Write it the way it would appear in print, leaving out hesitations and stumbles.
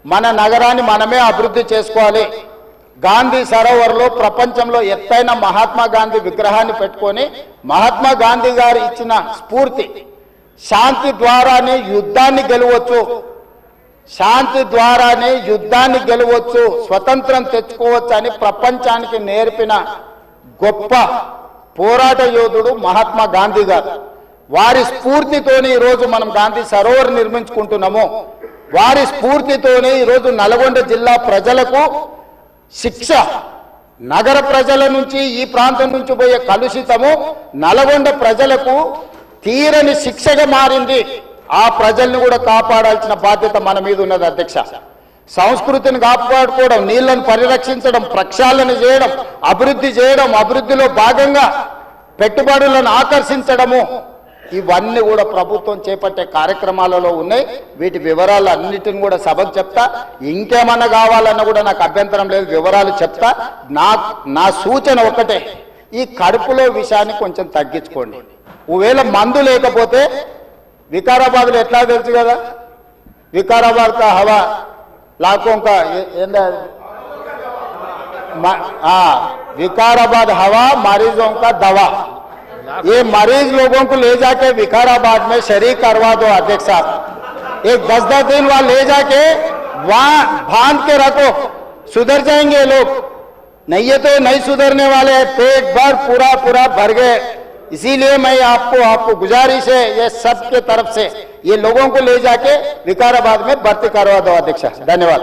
మన నగరాన్ని మనమే అభివృద్ధి చేసుకోవాలి. గాంధీ సరోవర్లో ప్రపంచంలో ఎత్తైన మహాత్మా గాంధీ విగ్రహాన్ని పెట్టుకొని మహాత్మా గాంధీ గారు ఇచ్చిన స్ఫూర్తి, శాంతి ద్వారానే యుద్ధాన్ని గెలవచ్చు, శాంతి ద్వారానే యుద్ధాన్ని గెలవచ్చు, స్వతంత్రం తెచ్చుకోవచ్చు అని ప్రపంచానికి నేర్పిన గొప్ప పోరాట యోధుడు మహాత్మా గాంధీ గారు. వారి స్ఫూర్తితోనే ఈరోజు మనం గాంధీ సరోవర్ నిర్మించుకుంటున్నాము. వారి స్ఫూర్తితోనే ఈరోజు నల్గొండ జిల్లా ప్రజలకు శిక్ష, నగర ప్రజల నుంచి ఈ ప్రాంతం నుంచి పోయే కలుషితము నల్గొండ ప్రజలకు తీరని శిక్షగా మారింది. ఆ ప్రజల్ని కూడా కాపాడాల్సిన బాధ్యత మన మీద ఉన్నది అధ్యక్ష. సంస్కృతిని కాపాడుకోవడం, నీళ్లను పరిరక్షించడం, ప్రక్షాళన చేయడం, అభివృద్ధి చేయడం, అభివృద్ధిలో భాగంగా పెట్టుబడులను ఆకర్షించడము, ఇవన్నీ కూడా ప్రభుత్వం చేపట్టే కార్యక్రమాలలో ఉన్నాయి. వీటి వివరాలు అన్నిటిని కూడా సభకు చెప్తా. ఇంకేమన్నా కావాలన్నా కూడా నాకు అభ్యంతరం లేదు, వివరాలు చెప్తా. నా సూచన ఒకటే, ఈ కడుపులో విషయాన్ని కొంచెం తగ్గించుకోండి. ఒకవేళ మందు లేకపోతే వికారాబాద్లో ఎట్లా తెలుసు కదా, వికారాబాద్ కా హవా लाखों का विकाराबाद हवा मरीजों का दवा। ये मरीज लोगों को ले जाके विकाराबाद में शरीक करवा दो अध्यक्ष साहब। एक 10-10 दिन वहां ले जाके वहां बांध के रखो, सुधर जाएंगे लोग। नहीं ये तो नहीं सुधरने वाले हैं, पेट भर पूरा भर गए। इसीलिए मैं आपको गुजारिश है ये सबके तरफ से, ये लोगों को ले जाके विकाराबाद में भर्ती करवा दो अध्यक्ष। धन्यवाद।